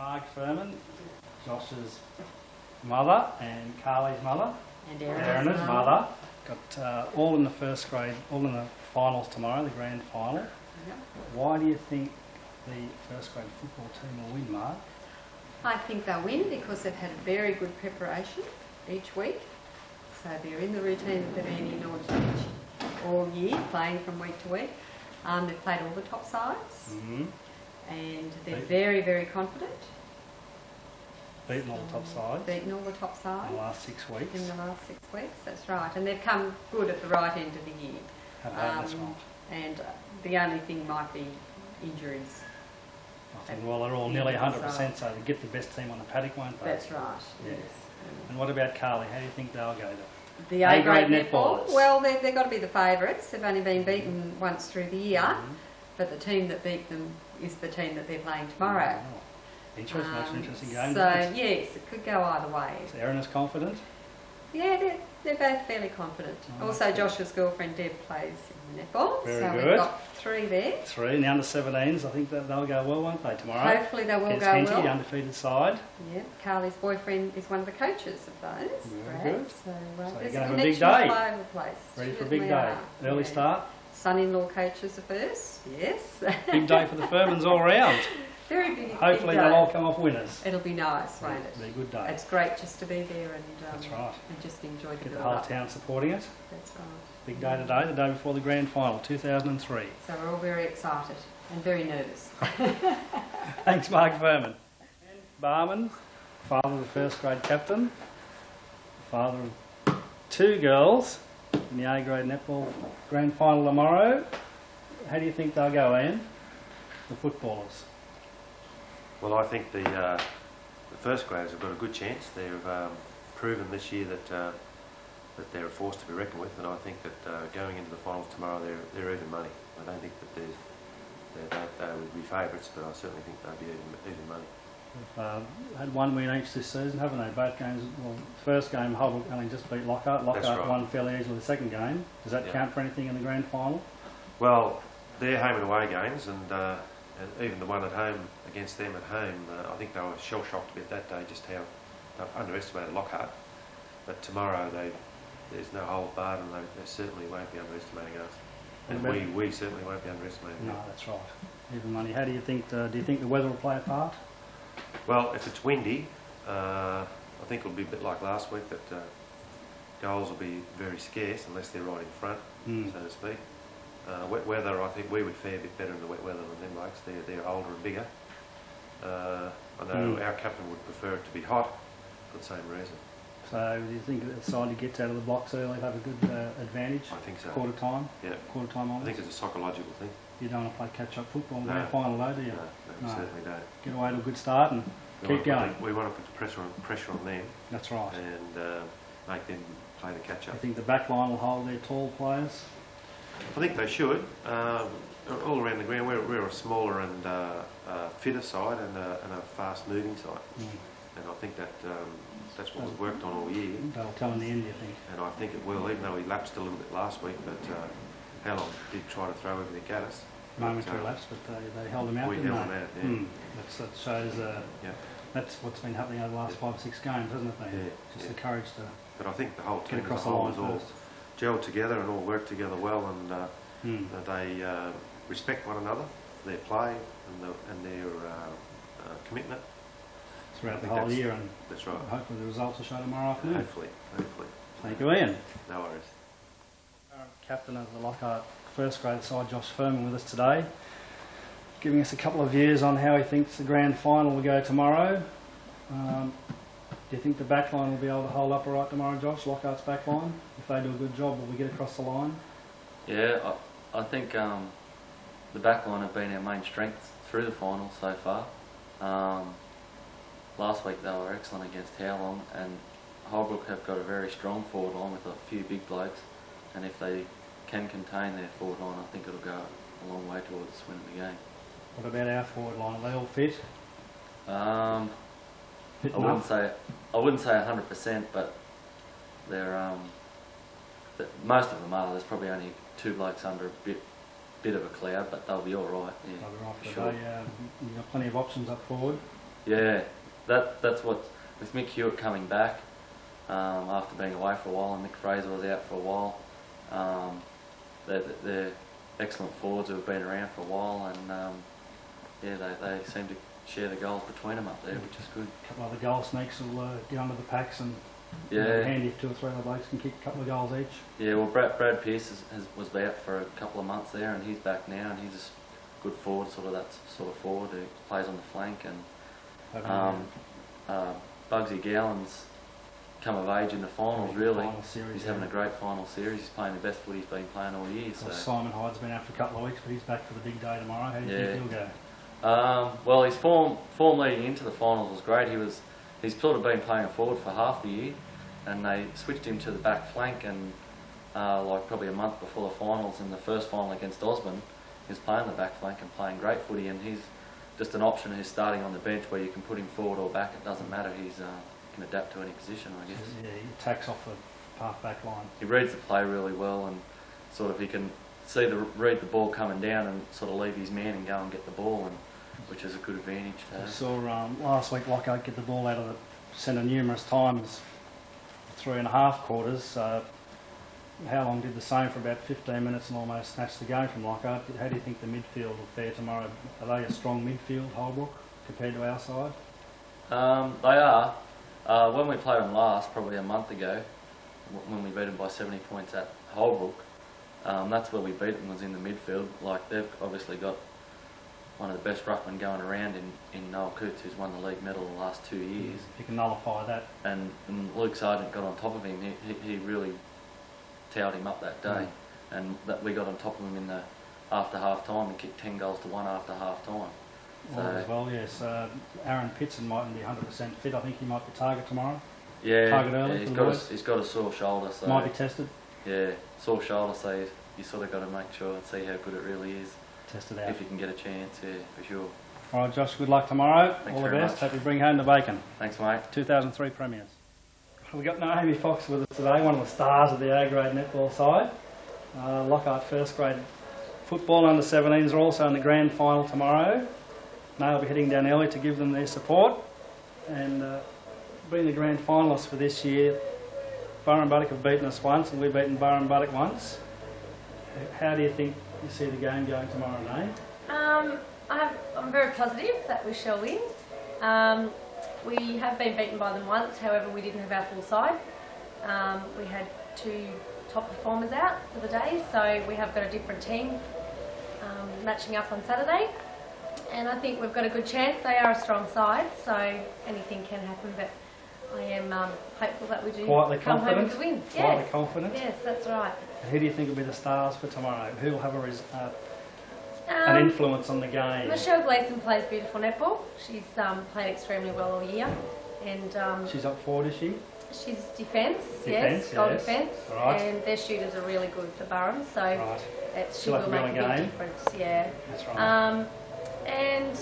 Marg Furman, Josh's mother and Carly's mother, And Erin's mother. Got all in the first grade, all in the finals tomorrow, the grand final. Yep. Why do you think the first grade football team will win, Marg? I think they'll win because they've had a very good preparation each week. So they're in the routine that they've been in all year, playing from week to week. They've played all the top sides and they're very, very confident. Beaten all the top sides Beaten all the top sides. in the last 6 weeks. In the last 6 weeks, that's right. And they've come good at the right end of the year. That's right. And the only thing might be injuries. I think, well, they're all nearly 100%, so they get the best team on the paddock, won't they? That's right, Yeah. yes. And what about Carly? How do you think they'll go? The A-grade netballers. netball, well, they've got to be the favourites. They've only been beaten once through the year, but the team that beat them is the team that they're playing tomorrow. Oh, interesting, that's an interesting game. So, yes, it could go either way. Is Erin as confident? Yeah, they're both fairly confident. Oh, Also, Josh's girlfriend Deb plays in the netball, Very so good. we've got 3 there. 3 in the under-17s. I think that they'll go well, won't they, tomorrow? Hopefully they will Against go Henty, well. the undefeated side. Yeah, Carly's boyfriend is one of the coaches of those. Very Brad. good. So, So there's you're gonna have a big connections day. all over the place. Ready for a Certainly big day. are. Early Yeah. start. Son-in-law coaches the first, yes. Big day for the Furmans all round. Very big. Hopefully big they'll day. all come off winners. It'll be nice, won't It'll be it? a good day. It's great just to be there and, That's right. and just enjoy the Get the build whole up. town supporting it. That's right. Big day today, the day before the grand final, 2003. So we're all very excited and very nervous. Thanks, Mark Furman. Barman, father of the first grade captain, father of 2 girls in the A grade netball grand final tomorrow. How do you think they'll go, Ian, the footballers? Well, I think the first graders have got a good chance. They've proven this year that they're a force to be reckoned with, and I think that going into the finals tomorrow, they're even money. I don't think that they would be favourites, but I certainly think they'll be even money. They've had 1 win each this season, haven't they? Both games. Well, first game, Holbrook only just beat Lockhart. That's Lockhart right. won fairly easily the second game. Does that Yeah. count for anything in the grand final? Well, they're home and away games, and even the one at home against them at home, I think they were shell-shocked a bit that day, just how they underestimated Lockhart. But tomorrow, there's no hold barred, and they certainly won't be underestimating us. And we certainly won't be underestimating No, them. that's right. Even money. How do you think? Do you think the weather will play a part? Well, if it's windy, I think it'll be a bit like last week, that goals will be very scarce unless they're right in front, so to speak. Wet weather, I think we would fare a bit better in the wet weather than them blokes. They're older and bigger. I know our captain would prefer it to be hot for the same reason. So do you think that the side who gets out of the blocks early have a good advantage? I think so. Quarter time? Yeah. Quarter time I on? think it's a psychological thing. You don't want to play catch-up football in the No. grand final though, do you? No, we No. certainly don't. Get away to a good start and keep going. We want to put the pressure on them That's right. and make them play the catch-up. I think the back line will hold their tall players. I think they should. All around the ground, we're a smaller and fitter side and a fast-moving side, and I think that's what we've worked on all year. They'll tell in the end, you think? And I think it will, even though he lapsed a little bit last week. But Howlong did try to throw everything at us. Momentary lapse, but they held them out. We didn't held they? them out, yeah. That shows Yeah. that's what's been happening over the last 5 or 6 games, hasn't it? Been? Yeah, Just yeah. the courage to But I think the whole get team as a across the whole line has all first. gelled together and all worked together well, and they respect one another, their play and their commitment. Throughout I the think whole year, and That's right. hopefully the results will show tomorrow afternoon. Hopefully. Thank you, Ian. No worries. Captain of the Lockhart first grade side, Josh Furman, with us today, giving us a couple of views on how he thinks the grand final will go tomorrow. Do you think the back line will be able to hold up all right tomorrow, Josh? Lockhart's back line? If they do a good job, will we get across the line? Yeah, I think the back line have been our main strength through the final so far. Last week they were excellent against Howlong, and Holbrook have got a very strong forward line with a few big blokes, and if they can contain their forward line, I think it'll go a long way towards winning the game. What about our forward line? Are they all fit? Fit I wouldn't say 100%, but they're most of them are. There's probably only 2 blokes under a bit of a cloud, but they'll be all right. Yeah, They'll be right for for sure. the day. You've got plenty of options up forward. Yeah, that's what, with Mick Hewitt coming back after being away for a while, and Nick Fraser was out for a while. They're excellent forwards who have been around for a while, and yeah, they seem to share the goals between them up there, which is good. A couple of the goal sneaks will get under the packs and Yeah, handy if 2 or 3 other blokes can kick a couple of goals each. yeah. Well, Brad Pearce was out for a couple of months there, and he's back now, and he's a good forward, that sort of forward who plays on the flank. And Bugsy Gowland's come of age in the finals. Really, Final series, he's having a great final series. He's playing the best foot he's been playing all year. So. Well, Simon Hyde's been out for a couple of weeks, but he's back for the big day tomorrow. How do you think he'll go? Well, his form leading into the finals was great. He's sort of been playing forward for half the year, and they switched him to the back flank, and like probably a month before the finals, in the first final against Osborne, he was playing the back flank and playing great footy, and he's just an option who's starting on the bench where you can put him forward or back. It doesn't matter. He can adapt to any position, I guess. Yeah, he attacks off the half back line. He reads the play really well, and sort of he can read the ball coming down and sort of leave his man and go and get the ball, and which is a good advantage to We have. saw last week Lockhart get the ball out of the centre numerous times, 3.5 quarters. How long did the same for about 15 minutes and almost snatched the game from Lockhart. How do you think the midfield will fare tomorrow? Are they a strong midfield, Holbrook, compared to our side? They are. When we played them last, probably a month ago, when we beat them by 70 points at Holbrook, that's where we beat them, was in the midfield. Like, they've obviously got one of the best ruckmen going around in Noel Coots, who's won the league medal the last 2 years. You can nullify that. And Luke Sargent got on top of him. He really towed him up that day, and that we got on top of him in the after half time and kicked 10 goals to 1 after half time. So, As well, yes. Aaron Pitson mightn't be 100% fit. I think he might be target tomorrow. yeah, Target early for the boys. he's got a sore shoulder, so Might be tested. yeah, sore shoulder. So you sort of got to make sure and see how good it really is. Test it out. If you can get a chance, yeah, for sure. All right, Josh, good luck tomorrow. Thanks All the very best. much. Hope you bring home the bacon. Thanks, mate. 2003 premiers. We've got Naomi Fox with us today, one of the stars of the A-grade netball side. Lockhart first grade football under 17s are also in the grand final tomorrow. Now will be heading down early to give them their support. And being the grand finalists for this year, Burrumbuttock have beaten us once and we've beaten Burrumbuttock once. How do you think you see the game going tomorrow night? I'm very positive that we shall win. We have been beaten by them once, however we didn't have our full side. We had 2 top performers out for the day, so we have got a different team matching up on Saturday. And I think we've got a good chance. They are a strong side, so anything can happen, but I am hopeful that we do Quietly come home confident? with the win. Quietly Yes. confident? Yes, that's right. Who do you think will be the stars for tomorrow? Who will have an influence on the game? Michelle Gleeson plays beautiful netball. She's played extremely well all year, and She's up forward, is she? she's defence, Defence, yes, goal yes. defence, Right. and their shooters are really good for Burrum, so Right, she She'll have will to be make a on big game. difference. Yeah. that's right. And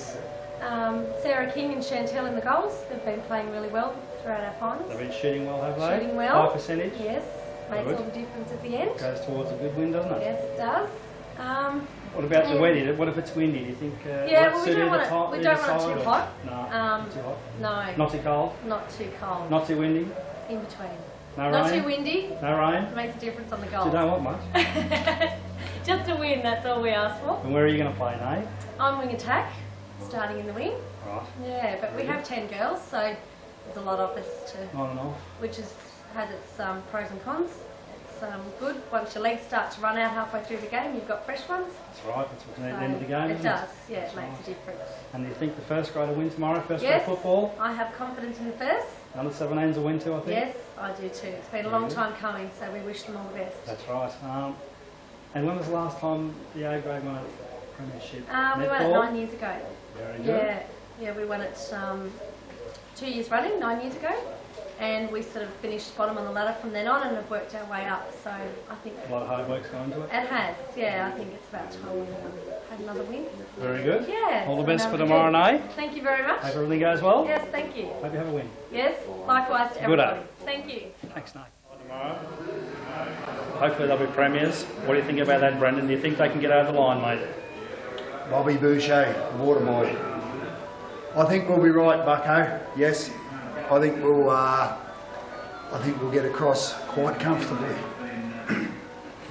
Sarah King and Chantel in the goals. They've been playing really well throughout our finals. They've been shooting well, have they? Shooting well. High percentage? Yes, makes Good. all the difference at the end. Goes towards a good win, doesn't it? Yes, it does. What about the Yeah. weather? What if it's windy? Do you think Yeah, will well, it we suit don't either want it- ti- we either don't want it side too or- hot. No, Um, not too hot. No, Not too cold? not too cold. Not too windy? In between. No Not rain? too windy. No rain? Makes a difference on the So goals. you don't want much. Just a win, that's all we ask for. And where are you going to play, Nate? On wing attack, starting in the wing. Right, Yeah, but we have 10 girls, so there's a lot of us to, not enough. which has its pros and cons. It's good. Once your legs start to run out halfway through the game, you've got fresh ones. That's right, that's what's at So the end of the game, it isn't does, yeah, That's it makes right. a difference. And do you think the first grade will win tomorrow, first grade Yes. football? I have confidence in the first. Under 17s will win too, I think? Yes, I do too. It's been a long time coming, so we wish them all the best. That's right. And when was the last time the A grade won a premiership? We won it Netball? 9 years ago. Very good. Yeah, we won it 2 years running, 9 years ago. And we sort of finished bottom on the ladder from then on and have worked our way up. So I think A lot of hard work's gone into it. it has. Yeah, I think it's about time we had another win. Very good. Yeah. All the so best now for we do. tomorrow night. Thank you very much. Hope everything goes well. Yes, thank you. Hope you have a win. Yes, likewise to Good everybody. day. Thank you. Thanks, Nate. Tomorrow. Hopefully they'll be premiers. What do you think about that, Brendan? Do you think they can get over the line, mate? Bobby Boucher, Watermore. I think we'll be right, Bucko. Yes, I think we'll get across quite comfortably.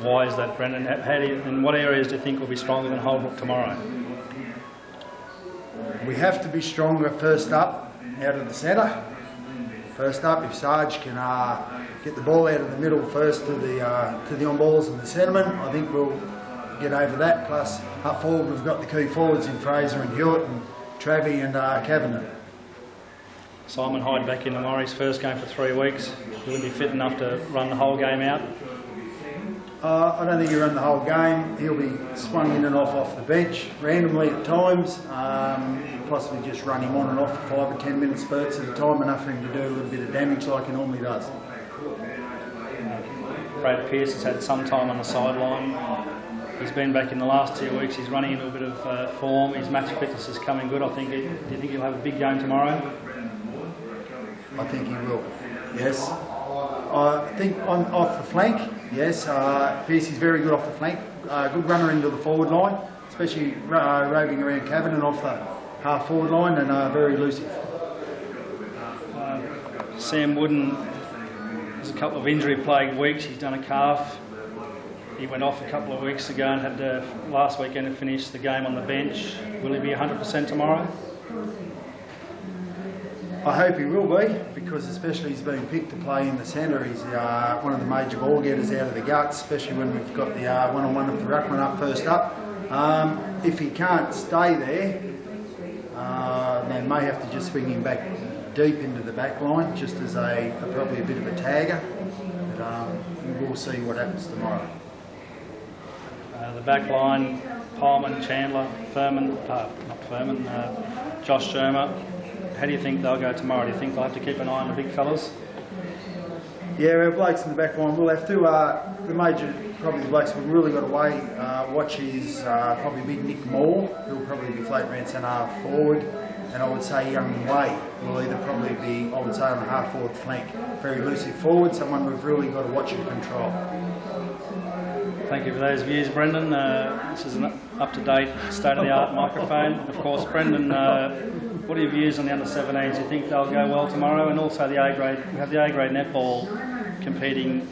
Why is that, Brendan? In what areas do you think will be stronger than Holbrook tomorrow? We have to be stronger first up, out of the centre. First up, if Sarge can get the ball out of the middle first to the on balls and the centreman, I think we'll get over that. Plus, up forward, we've got the key forwards in Fraser and Hewitt and Travie and Kavanagh. Simon Hyde back in tomorrow, his first game for 3 weeks. Will he be fit enough to run the whole game out? I don't think he'll run the whole game. He'll be swung in and off the bench randomly at times. Possibly just run him on and off for 5 or 10 minute spurts at a time, enough for him to do a little bit of damage like he normally does. Brad Pearce has had some time on the sideline. He's been back in the last 2 weeks. He's running into a bit of form. His match fitness is coming good. Do you think he'll have a big game tomorrow? I think he will, yes. I think off the flank, yes. Pearce is very good off the flank. Good runner into the forward line, especially roving around Kavanagh off the half forward line, and very elusive. Sam Wooden has a couple of injury-plagued weeks. He's done a calf. He went off a couple of weeks ago and had to, last weekend, to finish the game on the bench. Will he be 100% tomorrow? I hope he will be, because especially he's been picked to play in the centre. He's one of the major ball getters out of the guts, especially when we've got the one-on-one of the ruckman up first up. If he can't stay there, they may have to just swing him back deep into the back line, just as probably a bit of a tagger. But we'll see what happens tomorrow. The back line, Palman, Chandler, Furman, Josh Shermer. How do you think they'll go tomorrow? Do you think they'll have to keep an eye on the big fellas? Yeah, our blokes in the back line will have to. The major, probably the blokes we've really got to watch is probably big Nick Moore, who'll probably be floating around centre half forward. And I would say Young Way will either probably be, I would say, on the half forward flank. Very elusive forward, someone we've really got to watch and control. Thank you for those views, Brendan. This is an up-to-date, state-of-the-art microphone. Of course, Brendan, what are your views on the under-17s? Do you think they'll go well tomorrow? And also the A-grade, we have the A-grade netball competing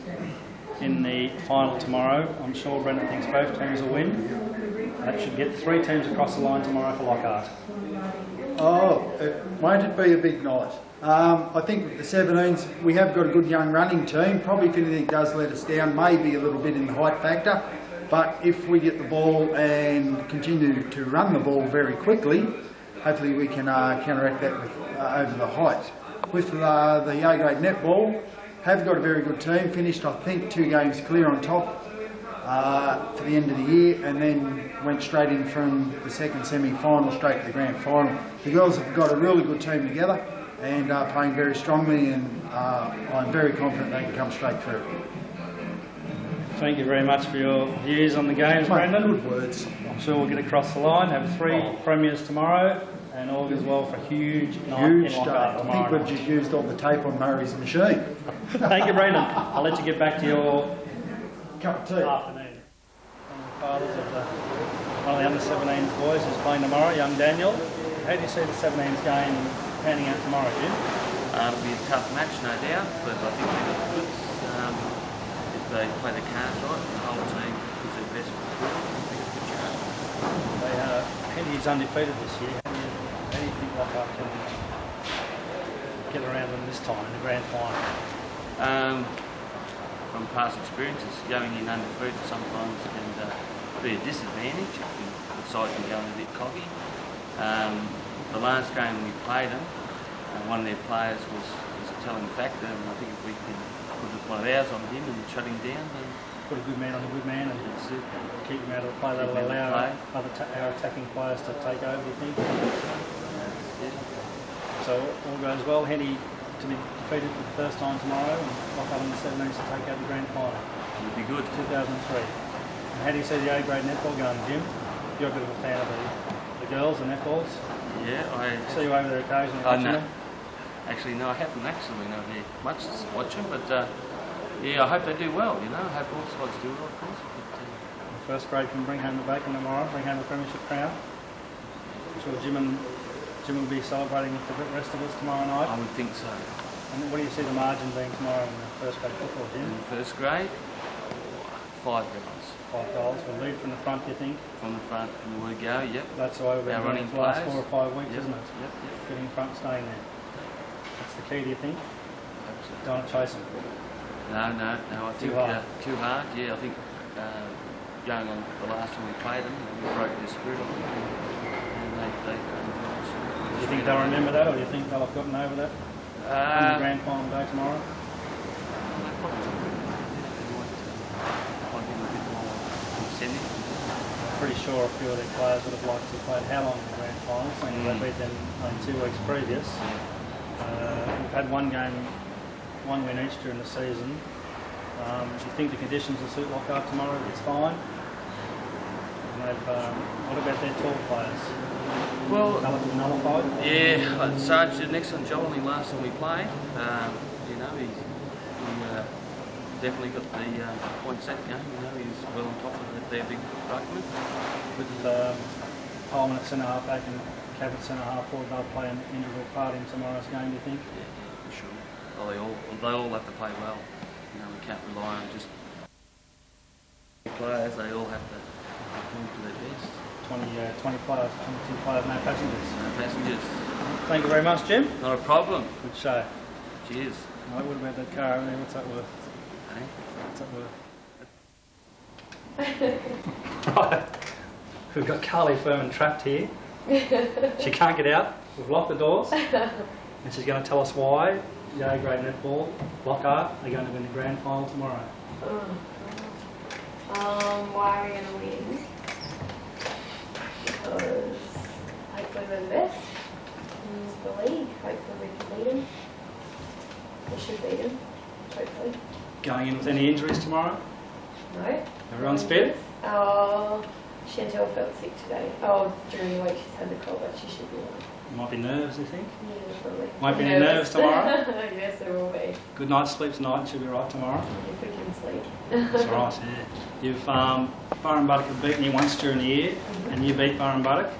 in the final tomorrow. I'm sure Brendan thinks both teams will win. That should get 3 teams across the line tomorrow for Lockhart. Oh, won't it be a big night? I think with the 17s, we have got a good young running team. Probably if anything does let us down, maybe a little bit in the height factor. But if we get the ball and continue to run the ball very quickly, hopefully we can counteract that with, over the height. With the A-grade netball, have got a very good team. Finished, I think, 2 games clear on top for the end of the year, and then went straight in from the second semi-final straight to the grand final. The girls have got a really good team together and are playing very strongly, and I'm very confident they can come straight through. Thank you very much for your views on the games, Brendan. Good words. I'm sure we'll get across the line, have 3 premiers tomorrow, and all goes well for a huge night in Lockhart tomorrow. I think we've just used all the tape on Murray's machine. Thank you, Brendan. I'll let you get back to your Cup of tea. afternoon. One of the fathers of one of the under-17 boys who's playing tomorrow, young Daniel. How do you see the 17s game panning out tomorrow, Jim? It'll be a tough match, no doubt, but I think they've got the goods. If they play the cards right, the whole team puts their best foot forward, I think it's a good chance. Henty's undefeated this year. How do you think Lockhart can get around them this time in the grand final? From past experiences, going in undefeated sometimes can be a disadvantage if the side can go in a bit cocky. The last game we played them, one of their players was a telling factor, and I think if we can put one of ours on him and shut him down, then Put a good man on a good man and keep him out of the play. That'll Keep him out of allow our attacking players to take over, you think? yeah. So all goes well. Henty to be defeated for the first time tomorrow, and Lockhart on the 17s to take out the grand final. It would be good. 2003. And how do you see the A-grade netball going, Jim? You're a bit of a fan of the girls and netballs. Yeah, I See you over there occasionally. Oh, watching no. them? Actually, no, I haven't actually been over there much to watch them, but yeah, I hope they do well, you know. I hope all sides do well, of course. But, The first grade can bring home the bacon tomorrow, bring home the premiership crown. I'm sure Jim and Jim will be celebrating with the rest of us tomorrow night. I would think so. And what do you see the margin being tomorrow in the first grade football, In Jim? the first grade, 5 goals. 5 goals. We'll lead from the front, do you think? From the front, and we go, yep. That's the way we've been Our running running for the last players. 4 or 5 weeks, Yep, isn't it? Yep, yep. Getting in front, staying there. That's the key, do you think? Absolutely. Don't want to chase them. No, I think hard. too hard. Yeah, I think going on the last time we played them, we broke their spirit off, and they Do you think they'll remember that, or do you think they'll have gotten over that on the grand final day tomorrow? Pretty sure a few of their players would have liked to have played Howlong in the grand finals, and they beat them only 2 weeks previous. We've had one win each during the season. Do you think the conditions will suit Lockhart tomorrow? It's fine. And what about their tall players? Well, Nullified? yeah, Sarge did an excellent job on him last time we played. You know, he definitely got the points that game. You know, he's well on top of their big ruckman. With Coleman at centre half back and Cav at centre half forward, they'll play an integral part in tomorrow's game, do you think? Yeah, for sure. Well, they all have to play well. You know, we can't rely on just players. They all have to perform to their best. 20 players, 22 players, no passengers. No passengers. Thank you very much, Jim. Not a problem. Good show. Cheers. Right, what about that car over there? What's that worth? Hey? What's that worth? Right. We've got Carly Furman trapped here. She can't get out. We've locked the doors. And she's going to tell us why the A-grade netball, Lockhart, are going to win the grand final tomorrow. Why are we going to win? Because hopefully we're the best in the league. Hopefully we can beat them. We should beat them, hopefully. Going in with any injuries tomorrow? No. Everyone's fit? Oh, Chantel felt sick today. Oh, during the week she's had the cold, but she should be alright. Might be nerves, you think? Yeah, probably. Won't be any nerves tomorrow? Yes, there will be. Good night's sleep tonight, should be right tomorrow. If we can sleep. That's right, yeah. You've, Burren Buddock have beaten you once during the year, and you beat Burren Buddock.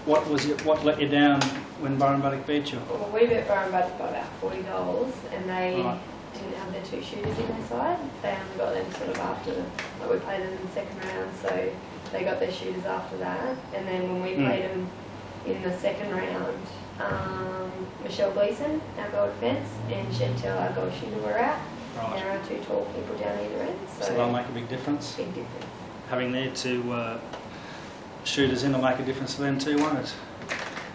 What let you down when Burren Buddock beat you? Well, we beat Burren Buddock by about 40 goals, and they Right. didn't have their 2 shooters in their side. They only got them sort of after, like we played them in the second round, so they got their shooters after that. And then when we played them in the second round, Michelle Gleeson, our goal defence, and Chantel, our goal shooter, were out. Right. There are 2 tall people down either end, so So they'll make a big difference. big difference. Having their 2 shooters in will make a difference for them too, won't it?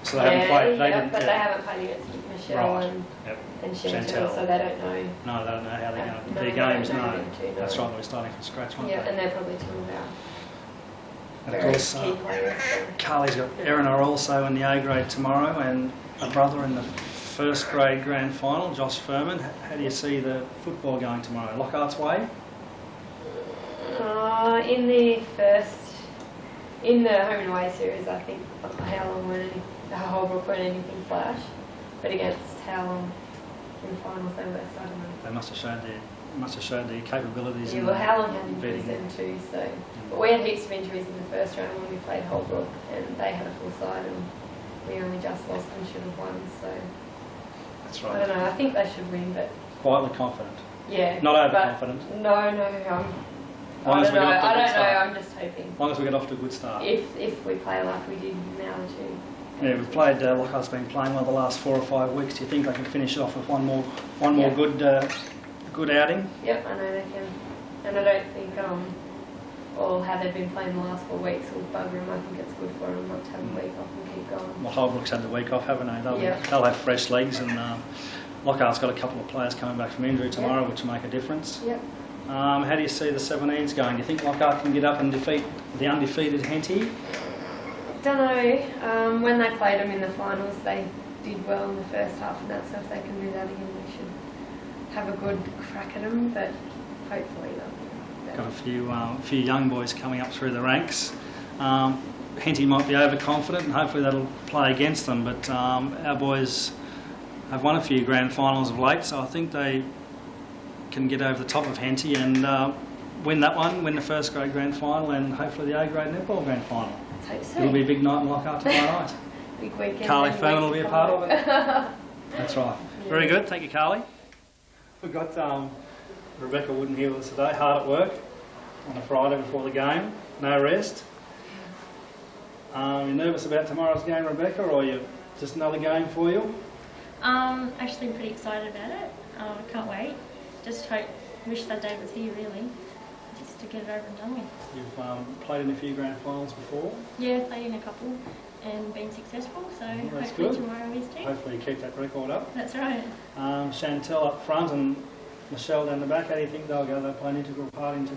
So they haven't played. They didn't. but they haven't played against Michelle Right. and Yep. Chantel, so they don't know. No, they don't know how they're going to No, do they games. don't know No, them too, no. that's right. We're starting from scratch, aren't Yeah, they? and they're probably 2 of our And of very course, key players. So. Carly's got Erin are also in the A grade tomorrow, and a brother in the first grade grand final, Josh Furman. How do you see the football going tomorrow? Lockhart's way? In the home and away series, I think Howlong Holbrook weren't anything flash, but against Howlong in the finals they were, so I don't know. They must have showed their capabilities. Yeah, in well, the Howlong had injuries beating. then too, so. But we had heaps of injuries in the first round when we played Holbrook, and they had a full side, and we only just lost and should have won, so. That's I right. don't know, I think they should win, but Quietly confident. yeah. Not but overconfident. No, Long as we got off to a I good don't know, start. I'm just hoping. As long as we get off to a good start. If we play like we did now too. Yeah, we've played. Lockhart's been playing well the last 4 or 5 weeks. Do you think they can finish it off with one more Yeah. good outing? Yep, I know they can. And I don't think, or how they've been playing the last 4 weeks will bugger them. I think it's good for them not to have a week off and keep going. Well, Holbrook's had the week off, haven't they? Yeah. They'll have fresh legs, and Lockhart's got a couple of players coming back from injury tomorrow, which will make a difference. Yep. How do you see the 17s going? Do you think Lockhart can get up and defeat the undefeated Henty? Don't know. When they played them in the finals, they did well in the first half and that, so if they can do that again, we should have a good crack at them, but hopefully they'll Got a few young boys coming up through the ranks. Henty might be overconfident, and hopefully that'll play against them, but our boys have won a few grand finals of late, so I think they can get over the top of Henty and win that one, win the first grade grand final, and hopefully the A grade netball grand final. Let's hope so. It'll be a big night in Lockhart tomorrow night. big weekend. Carly many Furman will weeks be a to part come. of it. That's right. Very good. Thank you, Carly. We've got Rebecca Wooden here with us today, hard at work on a Friday before the game. No rest. You nervous about tomorrow's game, Rebecca, or are you just another game for you? Actually, I'm pretty excited about it. I can't wait. Just wish that day was here, really, just to get it over and done with. You've played in a few grand finals before. Yeah, played in a couple and been successful, so that's hopefully good. tomorrow is too. Hopefully you keep that record up. That's right. Chantel up front and Michelle down the back. How do you think they'll go? They'll play an integral part in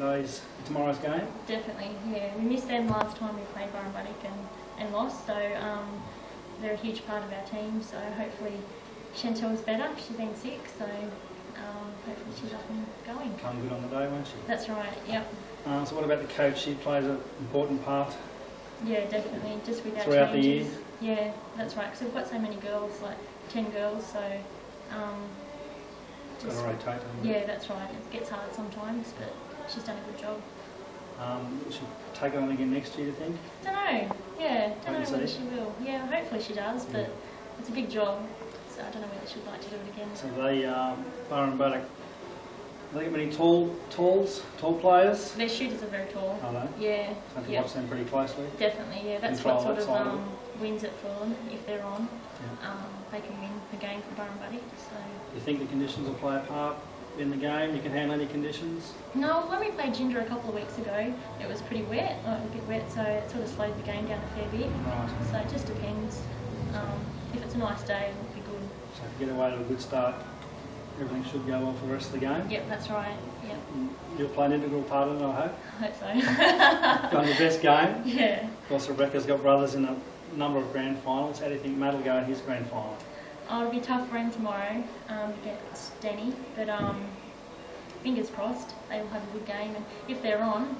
tomorrow's game. Definitely, yeah. We missed them last time we played Burrumbuttock and lost, so they're a huge part of our team, so hopefully Chantel's better. She's been sick, so hopefully she's up and going. Come good on the day, won't she? That's right, yep. So what about the coach? She plays an important part. Yeah, definitely. Just with our Throughout the changes. Yeah, that's right. Because we've got so many girls, like 10 girls, so Got to rotate. haven't you? yeah, that's right. It gets hard sometimes, but she's done a good job. She'll take it on again next year, do you think? Don't know. Yeah, don't Wait and know whether see. she will. Yeah, hopefully she does, but Yeah. it's a big job, so I don't know whether she'd like to do it again. So they, Burrumbuttock, they get many tall players? Their shooters are very tall. Are they? Yeah, So have to yeah, watch them pretty closely. definitely. Yeah, that's Control what sort that of side of it. wins it for them if they're on. Yeah. They can win the game for Burrumbuttock. So. You think the conditions will play a part in the game? You can handle any conditions? No, when we played Ginger a couple of weeks ago, it was pretty wet, a bit wet, so it sort of slowed the game down a fair bit. Right. So it just depends. If it's a nice day, it'll be good. So if you get away to a good start, everything should go well for the rest of the game. Yep, that's right. Yep, You'll play an integral part in it, I hope. I hope so. Done your best game. Yeah. Of course, Rebecca's got brothers in a number of grand finals. How do you think Matt will go in his grand final? Oh, it'll be tough for him tomorrow against Denny, but fingers crossed they will have a good game, and if they're on,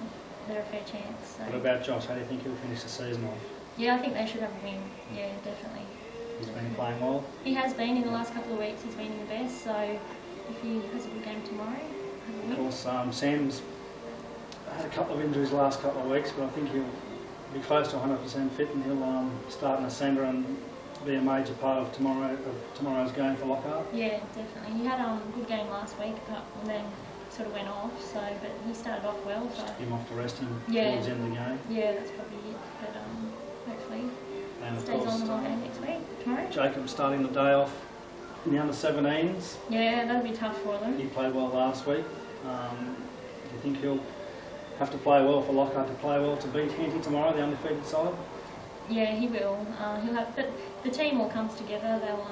they're a fair chance. So. What about Josh? How do you think he'll finish the season off? Yeah, I think they should have a win. Yeah, definitely. He's been playing well. He has been in the last couple of weeks. He's been in the best. So if he has a good game tomorrow, have a Of win. course, Sam's had a couple of injuries the last couple of weeks, but I think he'll be close to 100% fit, and he'll start in the centre and be a major part of tomorrow's game for Lockhart. Yeah, definitely. He had a good game last week, and then sort of went off. So, but he started off well. So Just him off to rest him Yeah. towards the end of the game. yeah, that's probably it. But hopefully And of stays course, on the whole game next week, tomorrow. Jacob starting the day off in the under-17s. Yeah, that'll be tough for them. He played well last week. Do you think he'll have to play well for Lockhart to play well to beat Henty tomorrow, the undefeated side? Yeah, he will. He'll have, but the team all comes together. They'll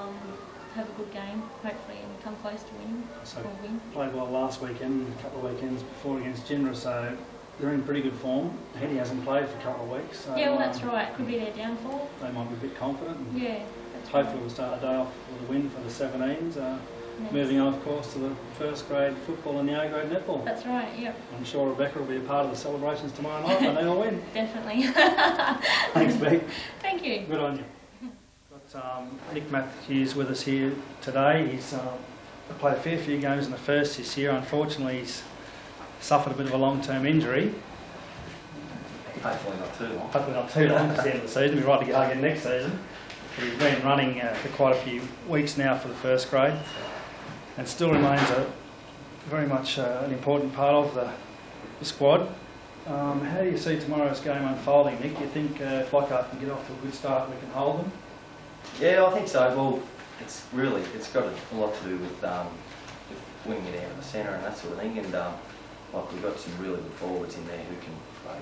have a good game, hopefully, and come close to winning So or win. played well last weekend and a couple of weekends before against Gindra, so they're in pretty good form. Henty hasn't played for a couple of weeks, so Yeah, well, that's right. Could be their downfall. they might be a bit confident. And Yeah, that's hopefully we'll start the day off with a win for the 17s. right. Moving on, of course, to the first grade football and the A grade netball. That's right. Yep, I'm sure Rebecca will be a part of the celebrations tomorrow night when they all win. definitely. Thanks, Beck. Thank you. Good on you. Got Nick Matthews with us here today. He's played a fair few games in the first this year. Unfortunately, he's suffered a bit of a long-term injury. Hopefully not too long. Hopefully not too long, it's the end of the season. We'll be right to go again next season. But he's been running for quite a few weeks now for the first grade, and still remains very much an important part of the squad. How do you see tomorrow's game unfolding, Nick? Do you think if Lockhart can get off to a good start, we can hold them? Yeah, I think so. Well, it's got a lot to do with winning it out of the centre and that sort of thing. And like we've got some really good forwards in there who can play,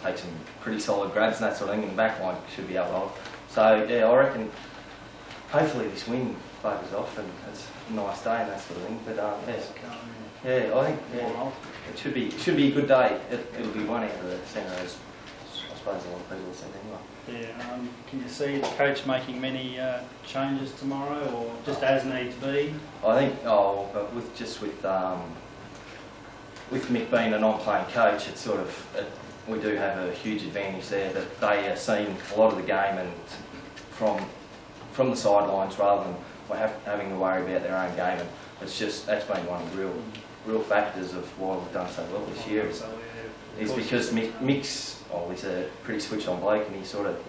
take some pretty solid grabs and that sort of thing. And the back line should be able to hold. So yeah, I reckon hopefully this win focus off and it's a nice day and that sort of thing. But yeah, I think it should be a good day. It'll be one out of the centre, as I suppose a lot of people will say anyway. Yeah, can you see the coach making many changes tomorrow, or just as needs be? I think, but with Mick being a non-playing coach, it's sort of we do have a huge advantage there that they are seeing a lot of the game and from the sidelines rather than having to worry about their own game. And it's just that's been one of the real factors of why we've done so well this year. Is because Mick's he's a pretty switched on bloke and he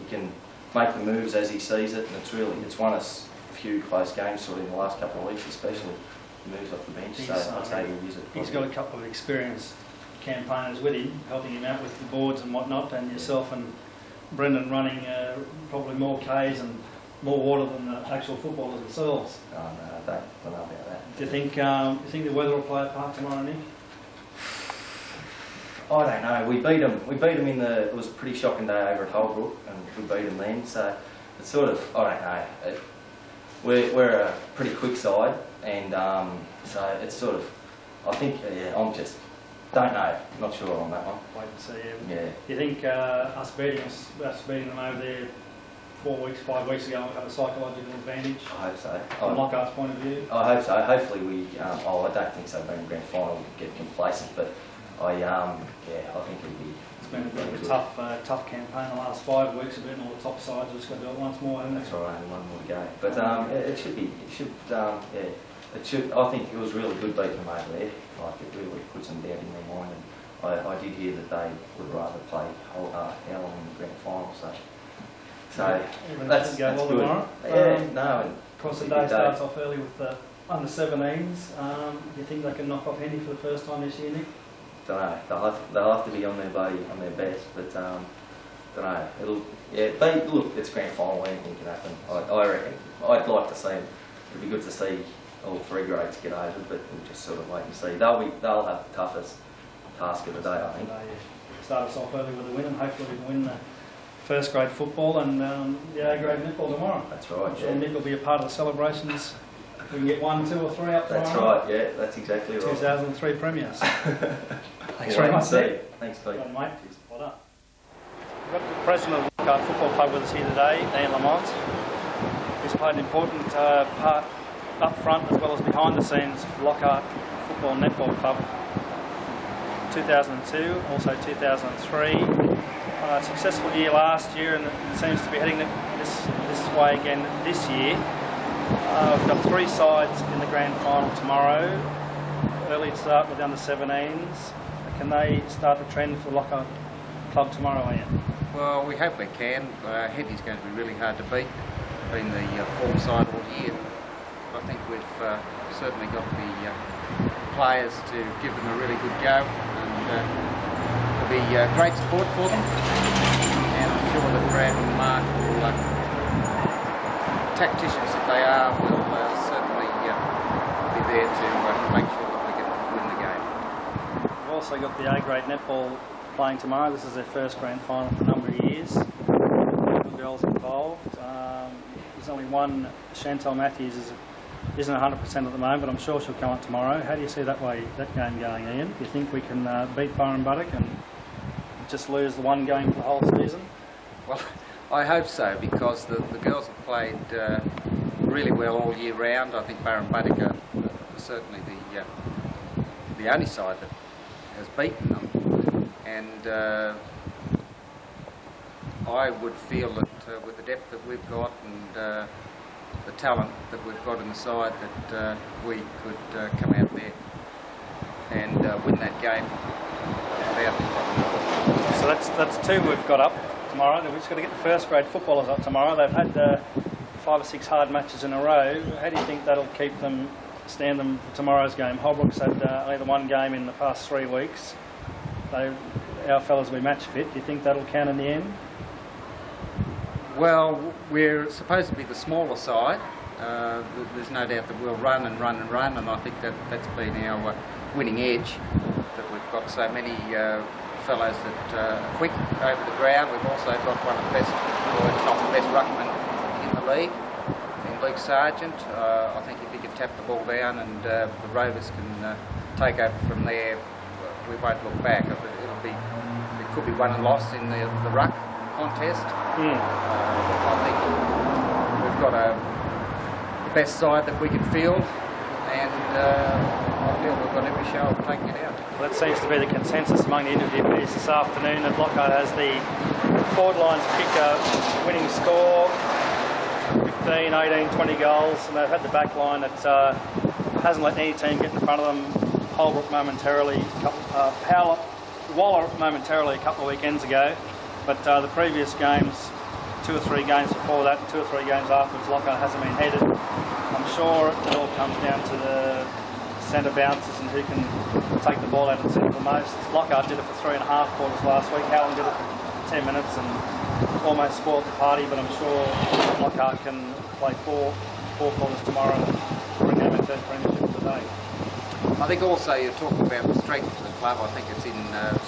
can make the moves as he sees it, and it's won us a few close games sort of in the last couple of weeks, especially the moves off the bench. So I'd say he'll use it. He's got a couple of experienced campaigners with him, helping him out with the boards and whatnot, and yourself and Brendan running probably more Ks and more water than the actual footballers themselves. Oh, no, I don't know about that. Do you think the weather will play a part tomorrow, Nick? I don't know. We beat them. It was a pretty shocking day over at Holbrook, and we beat them then. So it's sort of, I don't know. We're a pretty quick side, and so it's sort of. I think I'm just don't know. Not sure on that one. Wait and see. Yeah. Do you think us beating them over there 4 weeks, 5 weeks ago will have a psychological advantage? I hope so. From Lockhart's point of view? I hope so. Hopefully we. I don't think so. Being grand final, we get complacent, but I think it'll be. It's been a tough campaign the last 5 weeks. We've been all the top sides. We've just got to do it once more, haven't we? That's right. Only one more to go. But it should be. It should. It should. I think it was really good beating them over there. Like it really puts them down in their mind. And I did hear that they would rather play Allen in the grand final. So that's go well good. Tomorrow. No. Of course, the day starts off early with the under 17s. Do you think they can knock off Hendy for the first time this year, Nick? Don't know. They'll have to be on their best, but don't know. But look, it's grand final. Anything can happen. I reckon. I'd like to see them. It'd be good to see all three grades get over, but we'll just sort of wait and see. They'll have the toughest task of the day, I think. Start us off early with a win, and hopefully we can win the first grade football and the A grade netball tomorrow. That's right. I'm sure Nick will be a part of the celebrations. If we can get 1, 2 or 3 up tomorrow. That's right. Yeah, that's exactly right. 2003 premiers. Thanks very much, Nick. Thanks, Pete. Well, mate. Well done. We've got the president of the Lockhart Football Club with us here today, Dan Lamont. He's played an important part up front as well as behind the scenes for Lockhart Football Netball Club. 2002, also 2003. A successful year last year, and it seems to be heading this way again this year. We've got 3 sides in the grand final tomorrow. Early to start with the under 17s. Can they start the trend for the Lockhart Club tomorrow, Ian? Well, we hope they can. Hendy's going to be really hard to beat. Been the form side all year. I think we've certainly got the players to give them a really good go, and it'll be great support for them. And I'm sure that Brad and Mark will, tacticians that they are, will certainly be there to make sure that we can win the game. We've also got the A grade netball playing tomorrow. This is their first grand final for a number of years. The girls involved. There's only one. Chantal Matthews isn't 100% at the moment, but I'm sure she'll come up tomorrow. How do you see that game going, Ian? Do you think we can beat Byron Buttock and just lose the one game for the whole season? Well, I hope so, because the girls have played really well all year round. I think Byron Buttock are certainly the only side that has beaten them, and I would feel that with the depth that we've got and the talent that we've got in the side, that we could come out there and win that game without any problem. So that's 2 we've got up tomorrow. We've just got to get the first grade footballers up tomorrow. They've had 5 or 6 hard matches in a row. How do you think that'll stand them for tomorrow's game? Holbrook's had only the 1 game in the past 3 weeks. Our fellas will be match fit. Do you think that'll count in the end? Well, we're supposed to be the smaller side. There's no doubt that we'll run, and I think that's been our winning edge, that we've got so many fellows that are quick over the ground. We've also got one of the best, or if not the best ruckman in the league, in Luke Sargent. I think if he can tap the ball down and the Rovers can take over from there, we won't look back. It could be won and lost in the ruck contest. I think we've got the best side that we can field, and I feel we've got every show of taking it out. Well, that seems to be the consensus among the interviewees this afternoon, that Lockhart has the forward line to kick a winning score, 15, 18, 20 goals, and they've had the back line that hasn't let any team get in front of them. Holbrook momentarily, Waller momentarily a couple of weekends ago, but the previous games 2 or 3 games before that, 2 or 3 games afterwards, Lockhart hasn't been headed. I'm sure it all comes down to the centre bounces and who can take the ball out and centre the most. Lockhart did it for 3.5 quarters last week. Howland did it for 10 minutes and almost spoilt the party, but I'm sure Lockhart can play four quarters tomorrow and bring them into that premiership today. I think also you're talking about the strength of the club. I think it's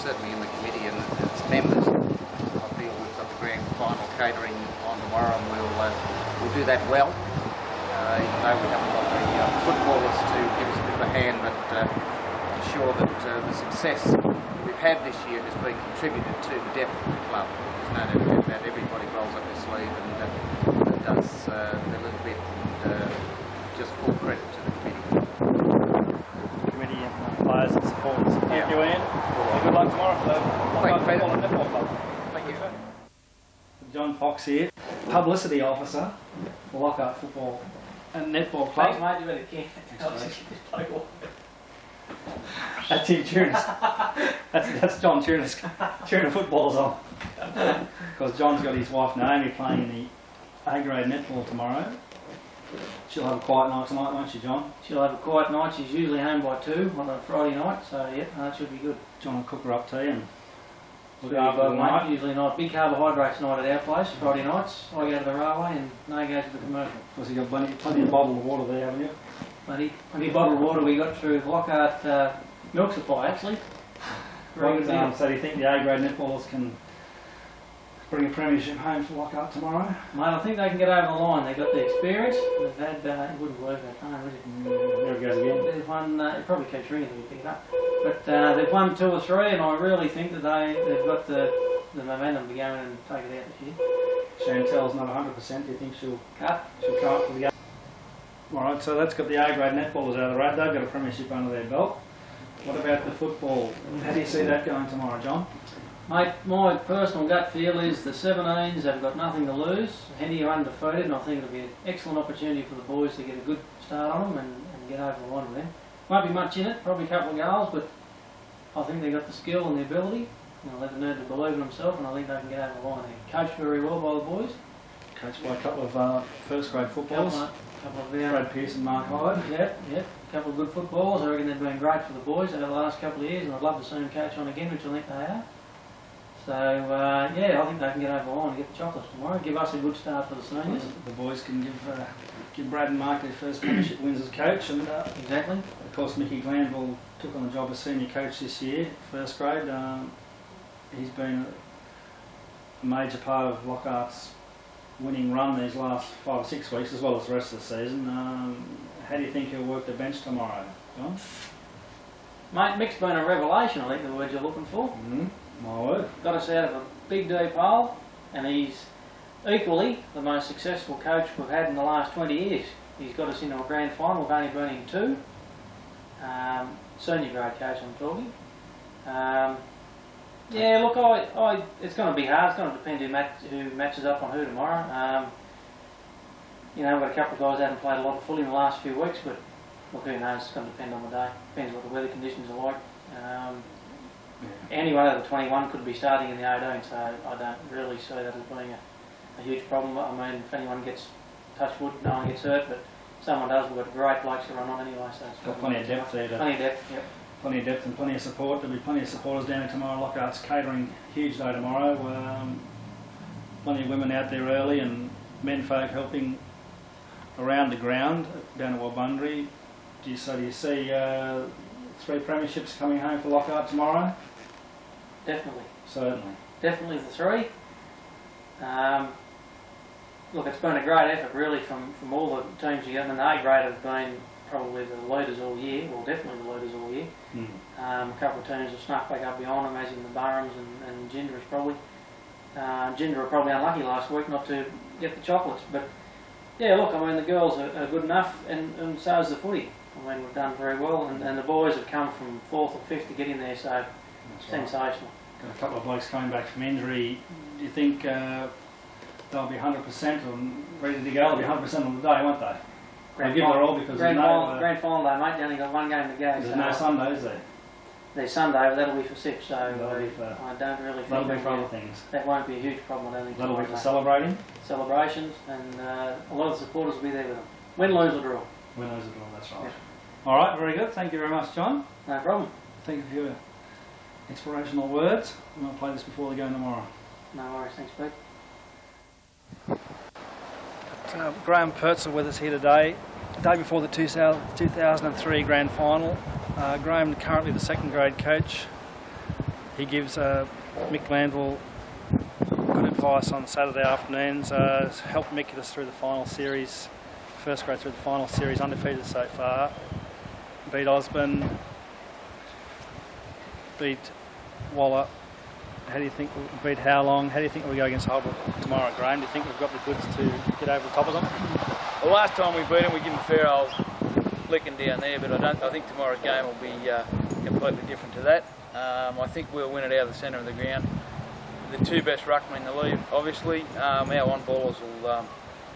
certainly in the committee and its members. I feel we've got the grand final catering on tomorrow, and we'll do that well. Even though we haven't got the footballers to give us a bit of a hand, but I'm sure that the success we've had this year has been contributed to the depth of the club. There's no doubt about that. Everybody rolls up their sleeve and does their little bit, and just full credit to the committee. Committee and players and supporters. Thank you, Ian. Good luck tomorrow for the Lockhart Football and Netball Club. Thank you. John Fox here, publicity officer for Lockhart Football and Netball Club. Thanks, mate. You better care. That's him tuning us. That's John tuning the footballs on. Because John's got his wife Naomi playing in the A-grade netball tomorrow. She'll have a quiet night tonight, won't she, John? She'll have a quiet night. She's usually home by 2 on a Friday night, so yeah, that should be good. John will cook her up tea and We'll go mate. Usually not. Big carbohydrates night at our place, Friday nights. I go to the railway and they go to the commercial. Because you've got plenty of bottled water there, haven't you? Plenty of bottled water we got through Lockhart milk supply, actually. So do you think the A-grade netballers can bring a premiership home for Lockhart tomorrow? Mate, I think they can get over the line. They've got the experience. They've had, it wouldn't work that time, would it? There it goes again. They've won, it probably keeps ringing if you pick it up. But they've won 2 or 3 and I really think that they've got the momentum to go in and take it out this year. Chantel's not 100%. Do you think she'll cut? She'll come up for the game. Alright, so that's got the A-grade netballers out of the road. They've got a premiership under their belt. What about the football? How do you see that going tomorrow, John? Mate, my personal gut feel is the 17s have got nothing to lose. Henny are undefeated and I think it'll be an excellent opportunity for the boys to get a good start on them and get over the line with them. Won't be much in it, probably a couple of goals, but I think they've got the skill and the ability. They'll have the nerve to believe in themselves and I think they can get over the line. They're coached very well by the boys. Coached by a couple of first grade footballers. Couple of Brad Pearce and Mark Hyde. Yep. A couple of good footballers. I reckon they've been great for the boys over the last couple of years and I'd love to see them coach on again, which I think they are. So, yeah, I think they can get over the line and get the chocolates tomorrow. Give us a good start for the seniors. The boys can give Brad and Mark their first premiership wins as coach. And exactly. Of course, Mickey Glanville took on the job as senior coach this year, first grade. He's been a major part of Lockhart's winning run these last 5 or 6 weeks, as well as the rest of the season. How do you think he'll work the bench tomorrow, John? Mate, Mick's been a revelation, I think the word you're looking for. My word. Got us out of a big deep hole, and he's equally the most successful coach we've had in the last 20 years. He's got us into a grand final, we've only been in 2. Senior grade coach I'm talking. Yeah, look, it's going to be hard. It's going to depend who matches up on who tomorrow. You know, we've got a couple of guys that haven't played a lot of footy in the last few weeks, but look, who knows? It's going to depend on the day. Depends what the weather conditions are like. Anyone over 21 could be starting in the 18, so I don't really see that as being a huge problem. I mean, if anyone gets touch wood, no one gets hurt, but if someone does, we've got great blokes to run on anyway. So it's got plenty of depth there. Plenty of depth, yep. Plenty of depth and plenty of support. There'll be plenty of supporters down there tomorrow. Lockhart's catering huge day tomorrow. Plenty of women out there early and men folk helping around the ground down at Wabundry. Do you see 3 premierships coming home for Lockhart tomorrow? Definitely. Certainly. Definitely the 3. Look, it's been a great effort really from all the teams you got, and the A-grade have been probably the leaders all year, well definitely the leaders all year. A couple of teams have snuck back up behind them, as in the Burhams and Ginders probably. Ginder were probably unlucky last week not to get the chocolates, but yeah, look, I mean the girls are good enough and so is the footy. I mean we've done very well and the boys have come from 4th or 5th to get in there, so that's sensational. Right. Got a couple of blokes coming back from injury. Do you think they'll be 100% and ready to go? They'll be 100% on the day, won't they? They'll give their all because grand final day, mate. They only got 1 game to go. There's no Sunday, is there? their Sunday, but that'll be for 6, so That'll be for- I don't really think That'll be for that'll other things. that won't be a huge problem, I don't think. That'll be for tomorrow night. celebrating. Celebrations, and a lot of the supporters will be there with them. Win, lose or draw. Winners as well, that's right. Yeah. All right, very good. Thank you very much, John. No problem. Thank you for your inspirational words. I'm going to play this before the game tomorrow. No worries, thanks, Pete. Graham Purtzel with us here today, the day before the 2003 Grand Final. Graham currently the second grade coach. He gives Mick Glanville good advice on Saturday afternoons, helped Mick get us through the final series, first grade through the final series, undefeated so far. Beat Osborne, beat Waller. How do you think we'll beat Howlong? How do you think we'll go against Holbrook tomorrow, Graham? Do you think we've got the goods to get over the top of them? The last time we beat them, we give them a fair old licking down there, but I think tomorrow's game will be completely different to that. I think we'll win it out of the centre of the ground. The two best ruckmen in the league, obviously. Our on-ballers will,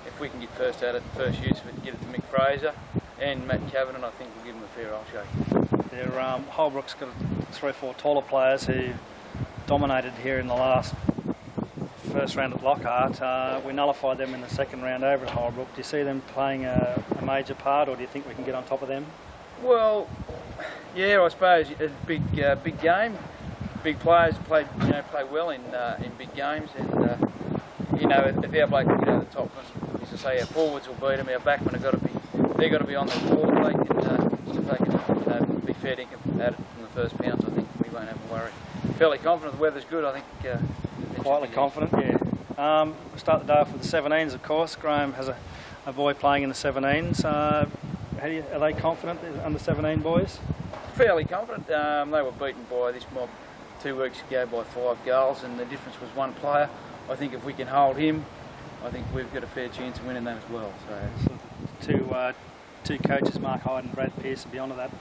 if we can get first at it, first use of it, get it to Mick Fraser and Matt Cavan, I think we'll give them a fair old shake. Holbrook's got 3 or 4 taller players who dominated here in the first round at Lockhart. We nullified them in the second round over at Holbrook. Do you see them playing a major part, or do you think we can get on top of them? Well, yeah, I suppose it's a big game. Big players play well in big games, and if our blokes get out of the top, as I say, our forwards will beat them. Our backmen have got to be on the ball. If they can be fair dinkum at it from the first bounce, I think we won't have a worry. Fairly confident the weather's good, I think. Quietly confident, yeah. We'll start the day off with the 17s, of course. Graham has a boy playing in the 17s. Are they confident, the under 17 boys? Fairly confident. They were beaten by this mob 2 weeks ago by 5 goals, and the difference was 1 player. I think if we can hold him, I think we've got a fair chance of winning that as well. So two coaches, Mark Hyde and Brad Pearce, will be onto that.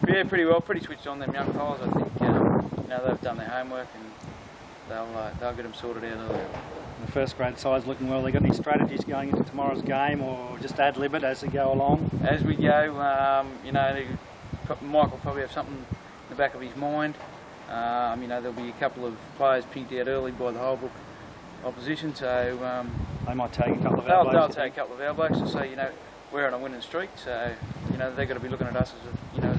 Yeah, pretty well, pretty switched on them young fellas. I think they've done their homework, and they'll get them sorted out earlier. The first grade side's looking well. They got any strategies going into tomorrow's game, or just ad lib it as they go along? As we go, Mike will probably have something in the back of his mind. There'll be a couple of players picked out early by the Holbrook opposition, so they might take a couple of our blokes. They'll take a couple of our blokes and say, we're on a winning streak, so they've got to be looking at us as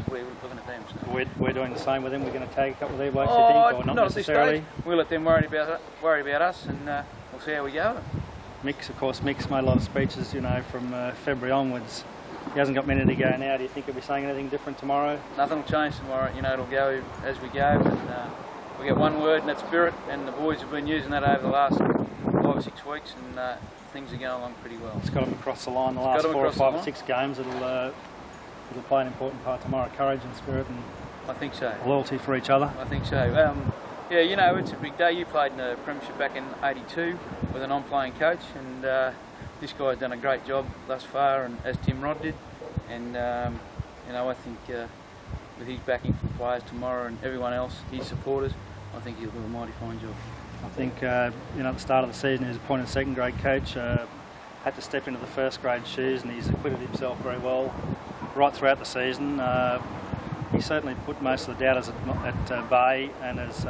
we're looking at them. So. We're doing the same with them. We're going to take a couple of their blokes, you think, or not necessarily? At this stage. We'll let them worry about us, and we'll see how we go. Mick's made a lot of speeches, from February onwards. He hasn't got many to go now. Do you think he'll be saying anything different tomorrow? Nothing will change tomorrow. It'll go as we go. And, we get one word, and that's spirit. And the boys have been using that over the last 5 or 6 weeks, and things are going along pretty well. It's got them across the line the last 4 or 5 or 6 games. It'll play an important part tomorrow. Courage and spirit, and I think so. Loyalty for each other. I think so. It's a big day. You played in the Premiership back in '82 with a non-playing coach, and this guy's done a great job thus far, and as Tim Rod did. And I think with his backing from players tomorrow and everyone else, his supporters, I think he'll do a mighty fine job. I think at the start of the season, he was appointed second grade coach. Had to step into the first grade shoes, and he's acquitted himself very well right throughout the season. He certainly put most of the doubters at bay, and has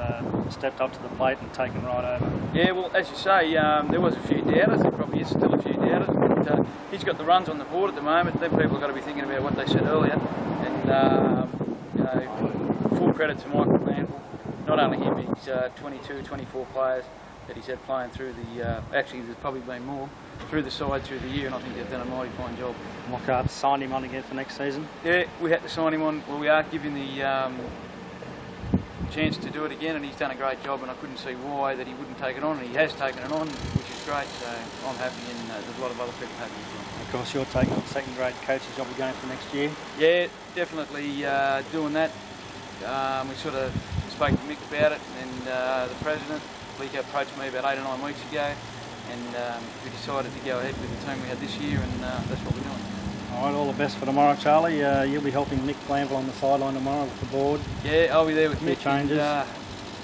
stepped up to the plate and taken right over. Yeah, well, as you say, there was a few doubters. There probably is still a few doubters, but he's got the runs on the board at the moment. Then people have got to be thinking about what they said earlier. And full credit to Michael Glanville. Not only him, he's 22, 24 players that he's had playing through the. Actually, there's probably been more through the side through the year, and I think they've done a mighty fine job. Lockhart signed him on again for next season? Yeah, we had to sign him on. Well, we are giving the chance to do it again, and he's done a great job, and I couldn't see why that he wouldn't take it on, and he has taken it on, which is great, so I'm happy, and there's a lot of other people happy as well. Of course, you're taking on the second grade coach's job again for next year? Yeah, definitely doing that. We sort of spoke to Mick about it, and the president, Leaker, approached me about 8 or 9 weeks ago, and we decided to go ahead with the team we had this year, and that's what we're doing. All right, all the best for tomorrow, Charlie. You'll be helping Mick Glanville on the sideline tomorrow with the board. Yeah, I'll be there with Mick. Changes. And,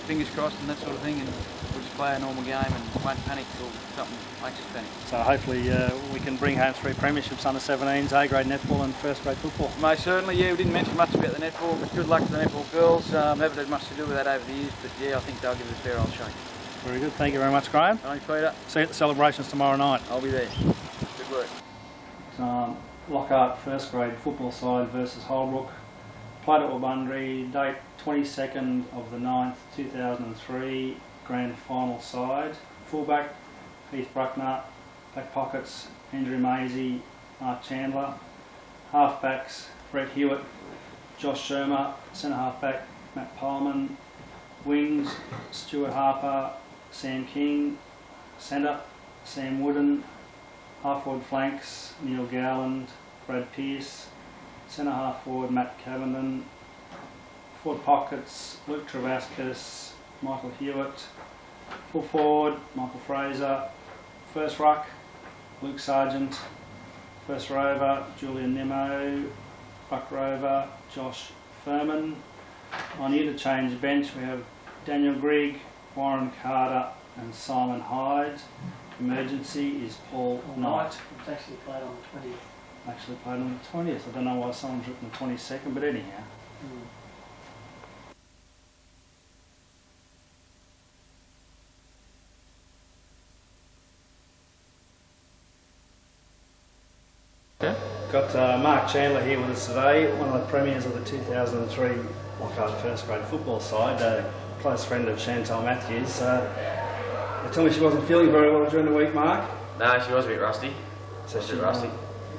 fingers crossed and that sort of thing, and we'll just play a normal game and won't panic till something makes us panic. So hopefully we can bring home 3 premierships under 17s, A-grade netball and first grade football. Most certainly, yeah. We didn't mention much about about the netball, but good luck to the netball girls. Haven't had much to do with that over the years, but yeah, I think they'll give it a fair old shake. Very good. Thank you very much, Graham. Thanks, Peter. See you at the celebrations tomorrow night. I'll be there. Good work. Lockhart first grade football side versus Holbrook. Played at Wabundri, date 22nd of the 9th, 2003, grand final side. Fullback, Heath Bruckner. Back pockets, Andrew Maisie, Mark Chandler. Halfbacks, Brett Hewitt, Josh Shermer. Centre halfback, Matt Parman. Wings, Stuart Harper, Sam King. Centre, Sam Wooden. Half-forward flanks, Neil Gowland, Brad Pearce. Centre half-forward, Matt Cavenden. Forward pockets, Luke Travascus, Michael Hewitt. Full forward, Michael Fraser. First ruck, Luke Sargent. First rover, Julian Nimmo. Ruck rover, Josh Furman. On interchange bench we have Daniel Grigg, Warren Carter and Simon Hyde. Emergency is Paul Knight. It's actually played on the 20th. Actually played on the 20th. I don't know why someone's written the 22nd, but anyhow. Got Mark Chandler here with us today, one of the premiers of the 2003 Lockhart first grade football side, a close friend of Chantal Matthews. They told me she wasn't feeling very well during the week, Mark. No, she was a bit rusty. So A bit rusty.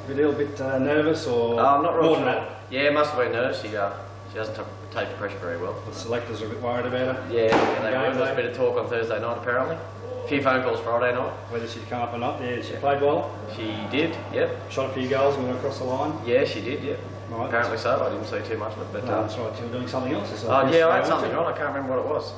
A bit nervous or Not real more sure. than that? Yeah, must have been nervous. She doesn't take the pressure very well. The selectors are a bit worried about her. Yeah, they Game were. There was day. a bit of talk on Thursday night apparently. A few phone calls Friday night. Whether she'd come up or not. Yeah, she played well. She did, yep. Shot a few goals and went across the line. Yeah, she did, yep. Right, Apparently so. I didn't see too much of it, but. No, that's right. You were doing something else. Oh yeah, I had something on. I can't remember what it was.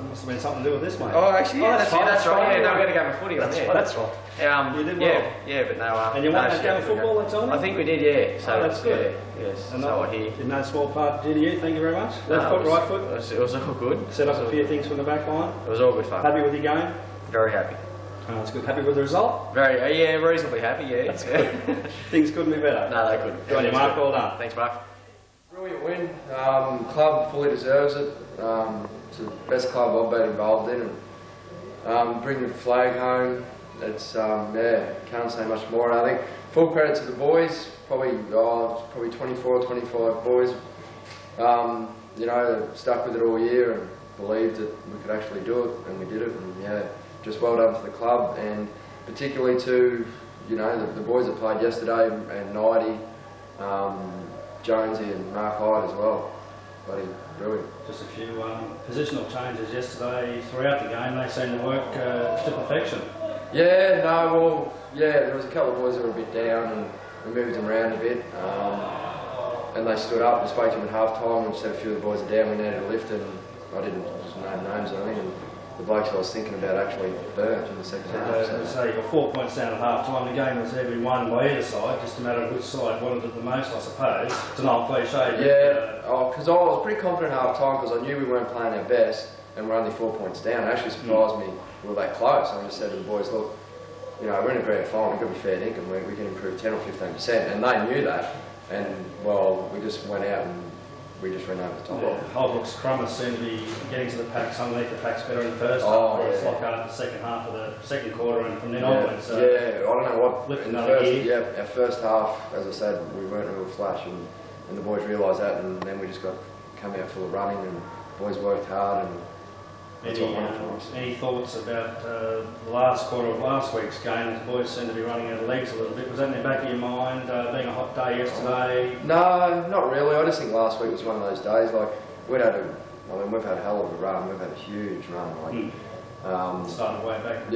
Must have been something to do with this, mate. Oh, actually, yeah, that's fine, right. fine. Yeah, no, I'm going to go with footy on there. That's right. You did well. Yeah, but no. And you won that she game of didn't football, go. that's on I think we did, yeah. So that's good. Yeah, yes. And So I hear. in no small part due to you. Thank you very much. Left No, foot, it was- right foot. It was all good. Set up It was a all few good. things from the back line. It was all good fun. Happy with your game? Very happy. Oh, that's good. Happy with the result? Very, yeah, reasonably happy, yeah. That's good. Things couldn't be better. No, they couldn't. Good on you, Mark. Well done. Thanks, Mark. Brilliant win. Club fully deserves it. It's the best club I've been involved in. And, bring the flag home. It's can't say much more. And I think full credit to the boys. Probably 24, 25 boys. They stuck with it all year and believed that we could actually do it, and we did it. And just well done to the club, and particularly to the boys that played yesterday, and Nighty, Jonesy and Mark Hyde as well. Bloody brilliant. Just a few positional changes yesterday throughout the game. They seemed to work to perfection. There was a couple of boys that were a bit down, and we moved them around a bit. And they stood up and spoke to them at half time and said a few of the boys are down, we needed a lift, and I didn't just name names or anything. And the blokes I was thinking about actually burnt in the second half. So you were 4 points down at half time. The game was every one by either side, just a matter of which side wanted it the most, I suppose. It's an old cliche. Because I was pretty confident at half time because I knew we weren't playing our best and we're only 4 points down. It actually surprised me we were that close. I just said to the boys, look, we're in a grand final, we've got to be fair dinkum, we can improve 10 or 15%. And they knew that. And, we just went out and we just went over the top. Holbrook's Crummers seem to be getting to the packs underneath the packs better in the first half. It's Lockhart in the second half of the second quarter and from then onwards. I don't know what. Lift In the another first, gear. our first half, as I said, we weren't a real flash, and the boys realised that, and then we just got come out full of running, and the boys worked hard, and that's what won it for us. Any thoughts about the last quarter of last week's game? The boys seem to be running out of legs a little bit. Was that in the back of your mind, being a hot day yesterday? No, not really. I just think last week was one of those days. Like we've had a hell of a run. We've had a huge run. Started way back.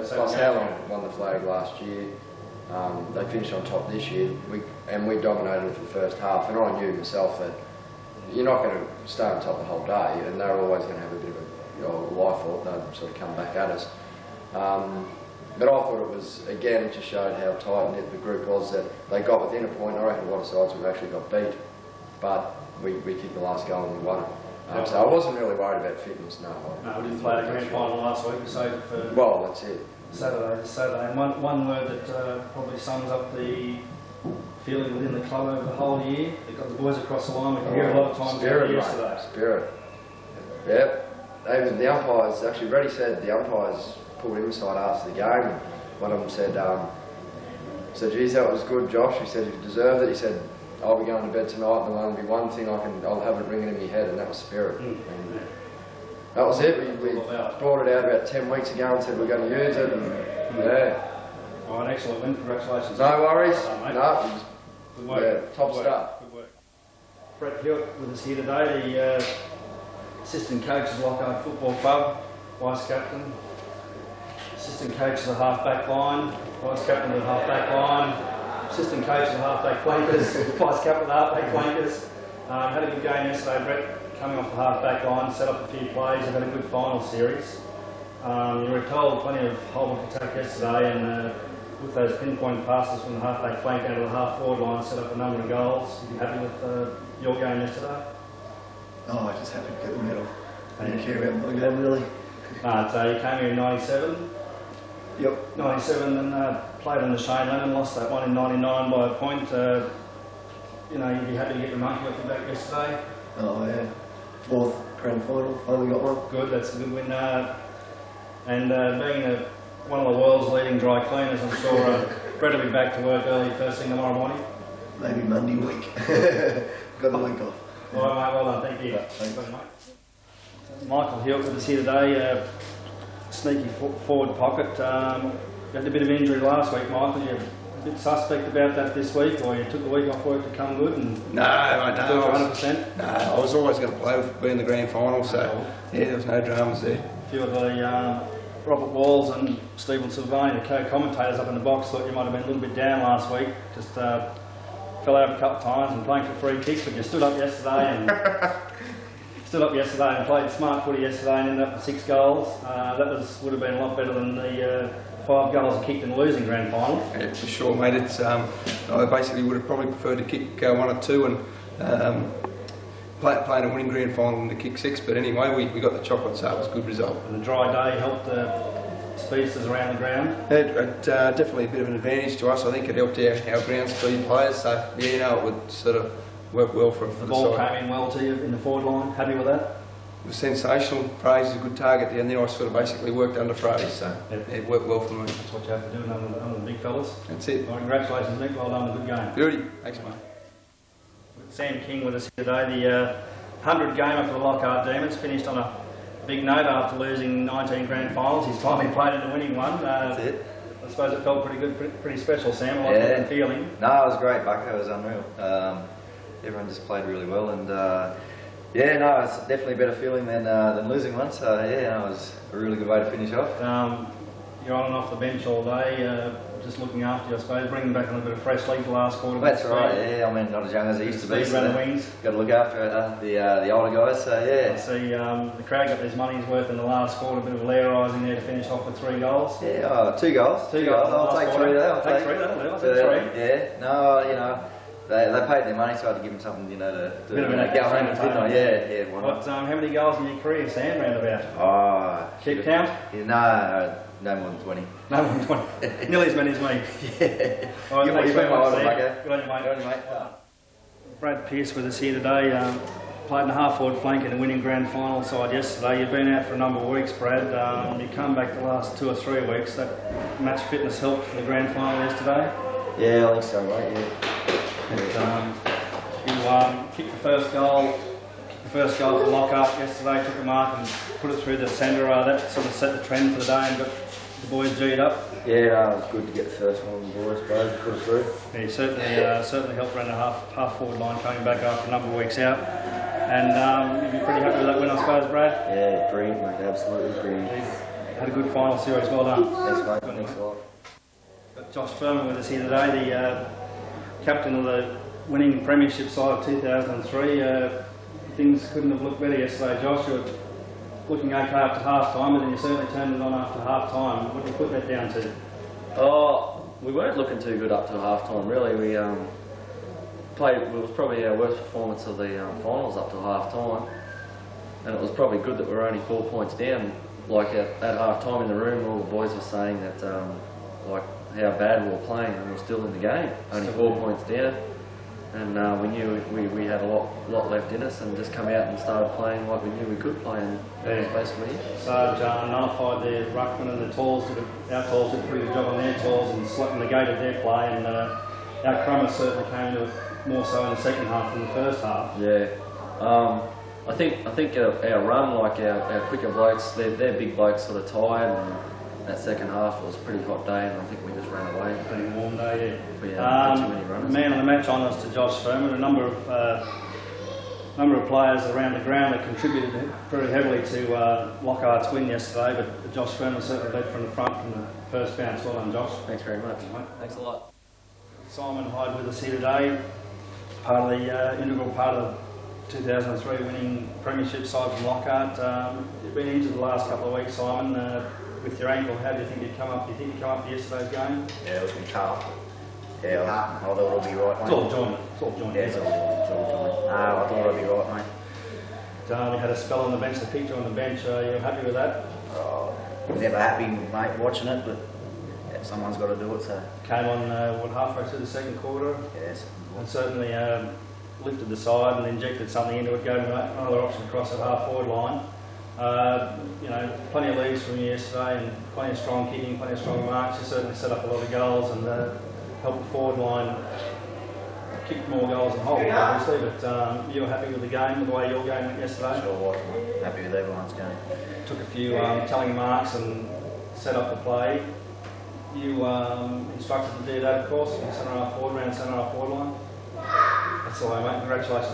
Plus Howland won the flag last year. They finished on top this year. We dominated for the first half, and I knew myself that you're not going to stay on top the whole day, and they're always going to have a bit of a life thought. They'd sort of come back at us. But I thought it was, again, it just showed how tight-knit the group was, that they got within a point. I reckon a lot of sides we've actually got beat, but we kicked the last goal and we won it. So I wasn't really worried about fitness, no. No, we didn't play the grand final last week, we saved it for that's it. Saturday. And one word that probably sums up the feeling within the club over the whole year? They've got the boys across the line. We can hear a lot of times Spirit, yesterday. Spirit. Yep. Even the umpires, actually Reddy said the umpires pulled him aside after the game. One of them said, geez, that was good, Josh. He said, you deserved it. He said, I'll be going to bed tonight and there'll only be one thing I'll have it ringing in my head, and that was spirit. And that was it. We brought it out about 10 weeks ago and said we're going to use it. And, yeah. Oh, an excellent win. Congratulations. No worries. No, good work. Yeah, top stuff. Good work. Brett Hewitt with us here today, the assistant coach of Lockhart Football Club, vice captain. Assistant coach of the half-back line, vice captain of the half-back line, assistant coach of the half-back flankers, vice captain of the half-back flankers. Had a good game yesterday, Brett, coming off the half-back line, set up a few plays, and had a good final series. You were told plenty of whole attack yesterday, and with those pinpoint passes from the half-back flank out of the half-forward line, set up a number of goals. You happy with your game yesterday? Oh, I just happy to get the medal. I didn't care about my game really. So you came here in 97. Yep. 97 and played on the Shane Lennon, lost that one in 99 by a point. You know, you'd be happy to get the monkey off your back yesterday. Oh yeah. Fourth grand final, finally got one. Good, that's a good win. And being one of the world's leading dry cleaners, I'm sure Brett will be back to work early first thing tomorrow morning. Maybe Monday week. Got a week off. All right, mate, well done, thank you. Yeah, thanks. Michael Hewitt with us here today, sneaky forward pocket. You had a bit of injury last week, Michael. You're a bit suspect about that this week, or you took the week off work to come good and No, I do don't. 100%? No, I was always going to play with being the grand final, so yeah, there was no dramas there. A few of the Robert Walls and Stephen Silvani, the co-commentators up in the box, thought you might have been a little bit down last week. Just fell out a couple of times and playing for free kicks, but you stood up yesterday and played smart footy yesterday and ended up with 6 goals. That would have been a lot better than the 5 goals kicked in the losing grand final. Yeah, for sure, mate. It's I basically would have probably preferred to kick 1 or 2 and playing a winning grand final than to kick 6. But anyway, we got the chocolate, so it was a good result. And the dry day helped the speedsters around the ground. It definitely a bit of an advantage to us. I think it helped our ground speed players. So yeah, you know, it would sort of work well for The the ball side. came in well to you in the forward line. Happy with that? It was sensational. Fraser's a good target down there. I sort of basically worked under Fraser, so it worked well for me. That's what you have to do under the big fellas. That's it. Well, congratulations, Nick. Well done. A good game. Beauty. Thanks, mate. Sam King with us here today. The 100 gamer for the Lockhart Demons finished on a big note after losing 19 grand finals. He's finally played in the winning one. That's it. I suppose it felt pretty good, pretty special, Sam. What was the feeling? No, it was great, Bucko. It was unreal. Everyone just played really well, and yeah, no, it's definitely a better feeling than losing one. So yeah, it was a really good way to finish off. You're on and off the bench all day, just looking after you, I suppose, bringing back a little bit of fresh league the last quarter. That's right. Yeah, I mean, not as young as I used to be. So wings. Got to look after the older guys. So yeah. I see the crowd got his money's worth in the last quarter. A bit of Lairising there to finish off with 3 goals. Yeah, 2 goals. 2 goals. I'll take 3 there. I'll take 3. That'll do. I'll take 3. Yeah. No, you know. They paid their money, so I had to give them something, you know, to Bit of an go home and didn't I? Yeah, why not? How many goals in your career, Sam, round about? Oh, Keep count? Yeah, no more than 20. No more than 20. Nearly as many as me. Yeah. All right, thanks very much, Sam. Good Good on you, mate. Good on you, mate. Brad Pearce with us here today. Played in the half-forward flank in the winning grand final side yesterday. You've been out for a number of weeks, Brad. You come back the last 2 or 3 weeks. That match fitness helped for the grand final yesterday? Yeah, I think so, mate, yeah. You kicked the first goal for Lockhart yesterday, took the mark and put it through the centre. That sort of set the trend for the day and got the boys G'd up. Yeah, it was good to get the first one on the boys, both put it through. Yeah, he certainly helped run the half forward line coming back after a number of weeks out. And you'd be pretty happy with that win, I suppose, Brad? Yeah, brilliant, mate, absolutely brilliant. Had a good final series, well done. Thanks, mate, thanks a lot. Got Josh Furman with us here today, the captain of the winning premiership side of 2003. Things couldn't have looked better yesterday, Josh. You were looking okay after half time, but then you certainly turned it on after half time. What do you put that down to? Oh, we weren't looking too good up to half time, really. We played, it was probably our worst performance of the finals up to half time, and it was probably good that we were only 4 points down. Like at half time in the room, all the boys were saying that like how bad we were playing, and we were still in the game, only 4 points down. And we knew we had a lot left in us, and just come out and started playing like we knew we could play, and that was basically it. Sarge nullified their ruckman, and the Tors our Tors did a pretty good job on their Tors and negated their play, and our Crummers certainly came to it more so in the second half than the first half. Yeah. I think our run, like our quicker blokes, they're big blokes sort of tired, and that second half was a pretty hot day, and I think we just ran away. Pretty warm day, yeah. We had too many runners. Man of the match honours to Josh Furman. A number of players around the ground that contributed very heavily to Lockhart's win yesterday, but Josh Furman certainly led from the front from the first bounce. Well done, Josh. Thanks very much. Thanks a lot. Simon Hyde with us here today, part of the integral part of the 2003 winning premiership side from Lockhart. You've been injured the last couple of weeks, Simon. With your ankle, how do you think you'd come up? Do you think you'd come up to yesterday's game? Yeah, it was my calf. Yeah, I thought it'll be right, mate. It's all joint. It's all joint. Yeah, it's all joint. I thought it'll be right, mate. You had a spell on the bench, the picture on the bench. You're happy with that? Never happy, mate, watching it, but yeah, someone's got to do it, so. Came on, halfway through the second quarter? Yes. And certainly lifted the side and injected something into it, gave him another option across the half-forward line. Plenty of leads from you yesterday, and plenty of strong kicking, plenty of strong marks. You certainly set up a lot of goals and helped the forward line kick more goals than hold, obviously. But you were happy with the game, with the way your game went yesterday? Sure was, mate. Happy with everyone's game. Took a few telling marks and set up the play. You instructed to do that, of course, from centre half forward, around centre half forward line. That's the way, mate. Congratulations.